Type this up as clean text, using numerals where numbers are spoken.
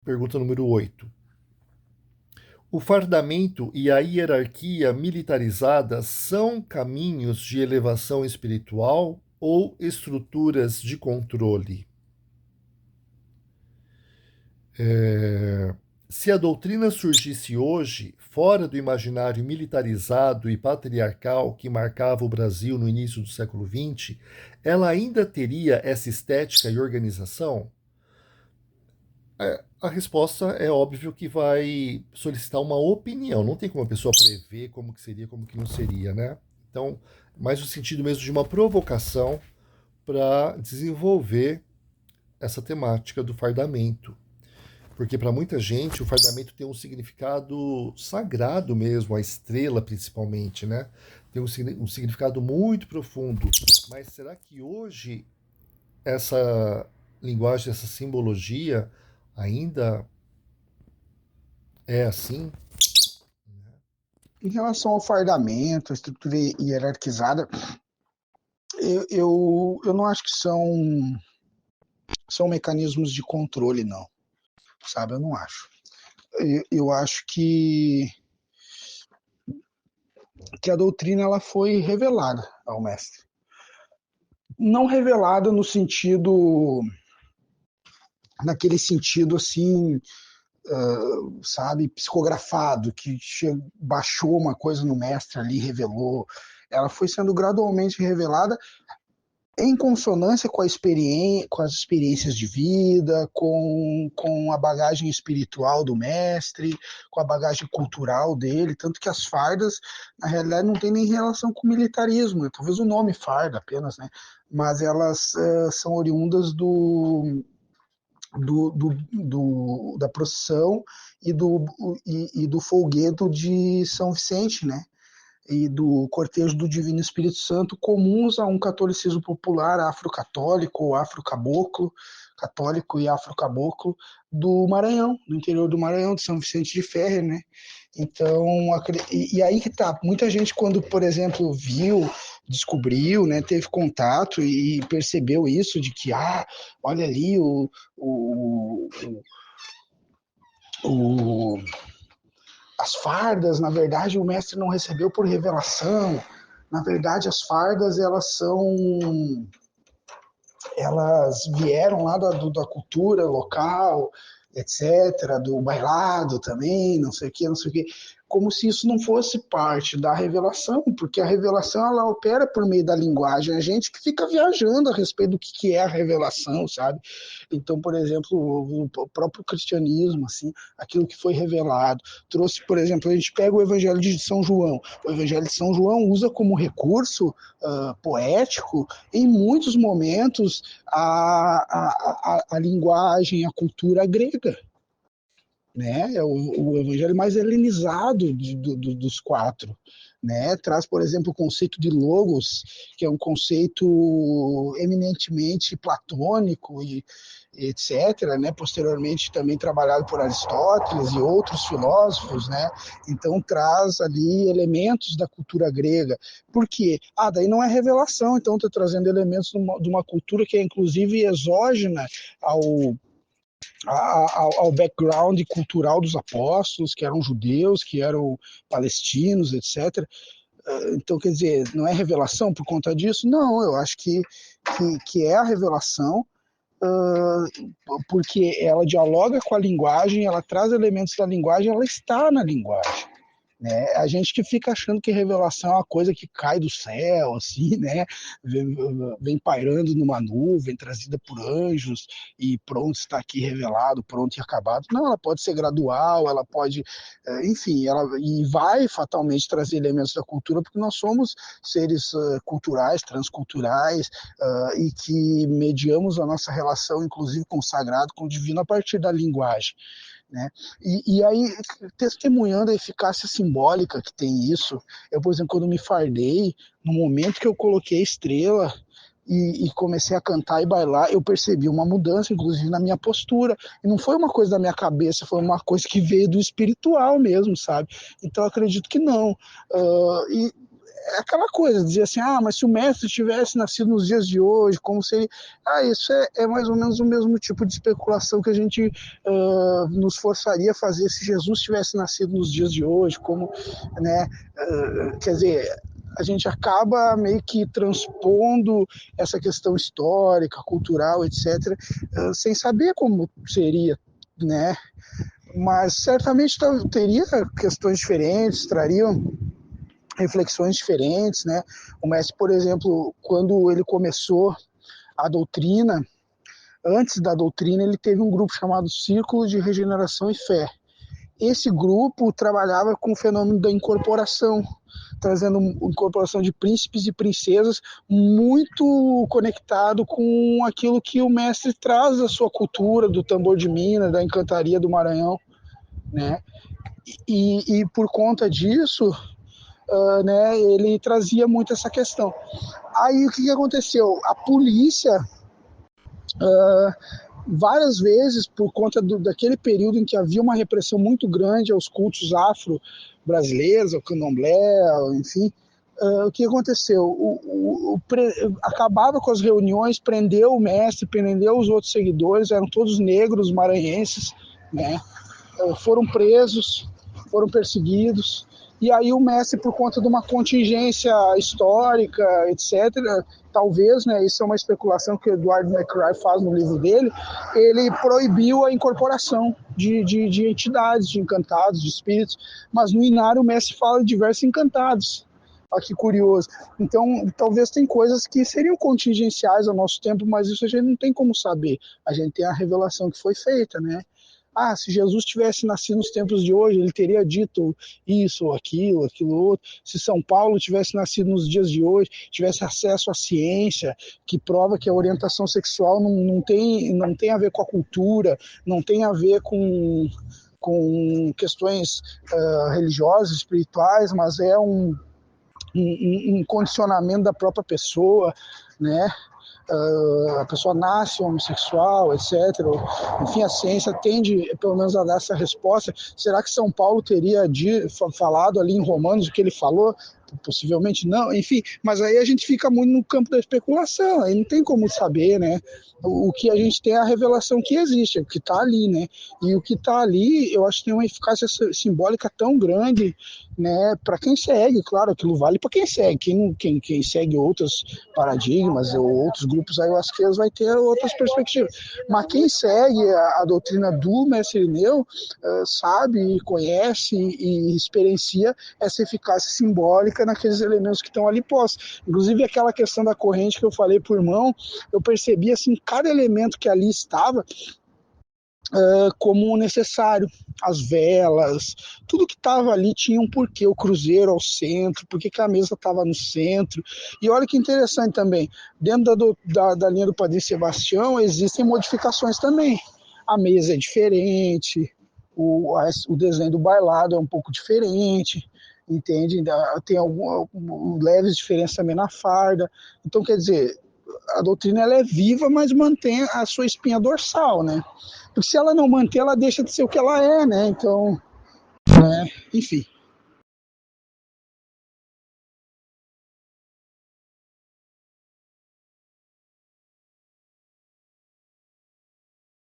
Pergunta número 8. O fardamento e a hierarquia militarizada são caminhos de elevação espiritual ou estruturas de controle? Se a doutrina surgisse hoje, fora do imaginário militarizado e patriarcal que marcava o Brasil no início do século XX, ela ainda teria essa estética e organização? A resposta é óbvio que vai solicitar uma opinião. Não tem como a pessoa prever como que seria, como que não seria, né? Então, mais no sentido mesmo de uma provocação para desenvolver essa temática do fardamento. Porque para muita gente o fardamento tem um significado sagrado mesmo, a estrela principalmente, né? Tem um significado muito profundo. Mas será que hoje essa linguagem, essa simbologia ainda é assim? Em relação ao fardamento, a estrutura hierarquizada, eu não acho que são mecanismos de controle, não. Sabe, eu não acho. Eu acho que a doutrina ela foi revelada ao mestre. Não revelada no sentido, naquele sentido assim, sabe, psicografado, que baixou uma coisa no mestre ali, revelou. Ela foi sendo gradualmente revelada em consonância com com as experiências de vida, com a bagagem espiritual do mestre, com a bagagem cultural dele, tanto que as fardas, na realidade, não tem nem relação com o militarismo, talvez o nome farda apenas, né? Mas elas são oriundas da procissão e do folguedo de São Vicente, né? E do cortejo do Divino Espírito Santo, comuns a um catolicismo popular afro-católico ou afro-caboclo, católico e afro-caboclo do Maranhão, do interior do Maranhão, de São Vicente de Ferrer, né? Então, e aí que tá, muita gente quando, por exemplo, descobriu, né, teve contato e percebeu isso de que, olha ali o, o as fardas, na verdade, o mestre não recebeu por revelação. Na verdade, as fardas, elas vieram lá da cultura local, etc., do bailado também, não sei o que, não sei o que, como se isso não fosse parte da revelação, porque a revelação ela opera por meio da linguagem, a gente que fica viajando a respeito do que é a revelação, sabe? Então, por exemplo, o próprio cristianismo, assim, aquilo que foi revelado, trouxe, por exemplo, a gente pega o Evangelho de São João, o Evangelho de São João usa como recurso poético, em muitos momentos, a linguagem, a cultura grega, né? É o evangelho mais helenizado dos quatro, né? Traz, por exemplo, o conceito de logos, que é um conceito eminentemente platônico e etc., né? Posteriormente também trabalhado por Aristóteles e outros filósofos, né? Então traz ali elementos da cultura grega. Por quê? Daí não é revelação, então está trazendo elementos de uma cultura que é inclusive exógena ao ao background cultural dos apóstolos, que eram judeus, que eram palestinos, etc. Então, quer dizer, não é revelação por conta disso? Não, eu acho que é a revelação, porque ela dialoga com a linguagem, ela traz elementos da linguagem, ela está na linguagem. Né? A gente que fica achando que revelação é uma coisa que cai do céu, assim, né? Vem pairando numa nuvem, trazida por anjos, e pronto, está aqui revelado, pronto e acabado. Não, ela pode ser gradual, ela pode, enfim, e vai fatalmente trazer elementos da cultura, porque nós somos seres culturais, transculturais, e que mediamos a nossa relação, inclusive com o sagrado, com o divino, a partir da linguagem. Né? E aí, testemunhando a eficácia simbólica que tem isso, eu, por exemplo, quando me fardei, no momento que eu coloquei estrela e comecei a cantar e bailar, eu percebi uma mudança, inclusive, na minha postura. E não foi uma coisa da minha cabeça, foi uma coisa que veio do espiritual mesmo, sabe? Então, eu acredito que não. E é aquela coisa, dizer assim, mas se o mestre tivesse nascido nos dias de hoje, como seria? Isso é mais ou menos o mesmo tipo de especulação que a gente nos forçaria a fazer se Jesus tivesse nascido nos dias de hoje, como, né? Quer dizer, a gente acaba meio que transpondo essa questão histórica, cultural, etc., sem saber como seria, né? Mas certamente teria questões diferentes, trariam reflexões diferentes, né? O Messi, por exemplo, quando ele começou a doutrina, antes da doutrina, ele teve um grupo chamado Círculo de Regeneração e Fé. Esse grupo trabalhava com o fenômeno da incorporação, trazendo incorporação de príncipes e princesas, muito conectado com aquilo que o mestre traz da sua cultura, do tambor de Minas, da encantaria do Maranhão, né? E por conta disso, né, ele trazia muito essa questão. Aí o que aconteceu? A polícia, várias vezes, por conta daquele período em que havia uma repressão muito grande aos cultos afro-brasileiros, ao candomblé, enfim, o que aconteceu? Acabava com as reuniões, prendeu o mestre, prendeu os outros seguidores, eram todos negros maranhenses, né? Foram presos, foram perseguidos. E aí o mestre, por conta de uma contingência histórica, etc., talvez, né, isso é uma especulação que o Edward McCrae faz no livro dele, ele proibiu a incorporação de entidades, de encantados, de espíritos, mas no Inário o mestre fala de diversos encantados. Olha que curioso. Então, talvez tem coisas que seriam contingenciais ao nosso tempo, mas isso a gente não tem como saber. A gente tem a revelação que foi feita, né? Se Jesus tivesse nascido nos tempos de hoje, ele teria dito isso ou aquilo, aquilo outro. Se São Paulo tivesse nascido nos dias de hoje, tivesse acesso à ciência, que prova que a orientação sexual não tem a ver com a cultura, não tem a ver com questões religiosas, espirituais, mas é um condicionamento da própria pessoa, né? A pessoa nasce homossexual, etc. Enfim, a ciência tende, pelo menos, a dar essa resposta. Será que São Paulo teria falado ali em Romanos o que ele falou? Possivelmente não, enfim, mas aí a gente fica muito no campo da especulação, aí não tem como saber, né? O que a gente tem é a revelação que existe, o que está ali, né? E o que está ali, eu acho que tem uma eficácia simbólica tão grande, né? Para quem segue, claro, aquilo vale para quem segue, quem segue outros paradigmas ou outros grupos, aí eu acho que eles vai ter outras perspectivas. Mas quem segue a doutrina do Mestre Irineu sabe, conhece e experiencia essa eficácia simbólica naqueles elementos que estão ali postos. Inclusive aquela questão da corrente que eu falei por irmão, eu percebi assim, cada elemento que ali estava como necessário. As velas, tudo que estava ali tinha um porquê. O cruzeiro ao centro, por que a mesa estava no centro. E olha que interessante também, dentro da linha do Padre Sebastião existem modificações também. A mesa é diferente, o desenho do bailado é um pouco diferente, entende? Tem leves diferenças também na farda. Então, quer dizer, a doutrina ela é viva, mas mantém a sua espinha dorsal, né? Porque se ela não manter, ela deixa de ser o que ela é, né? Então, né? Enfim.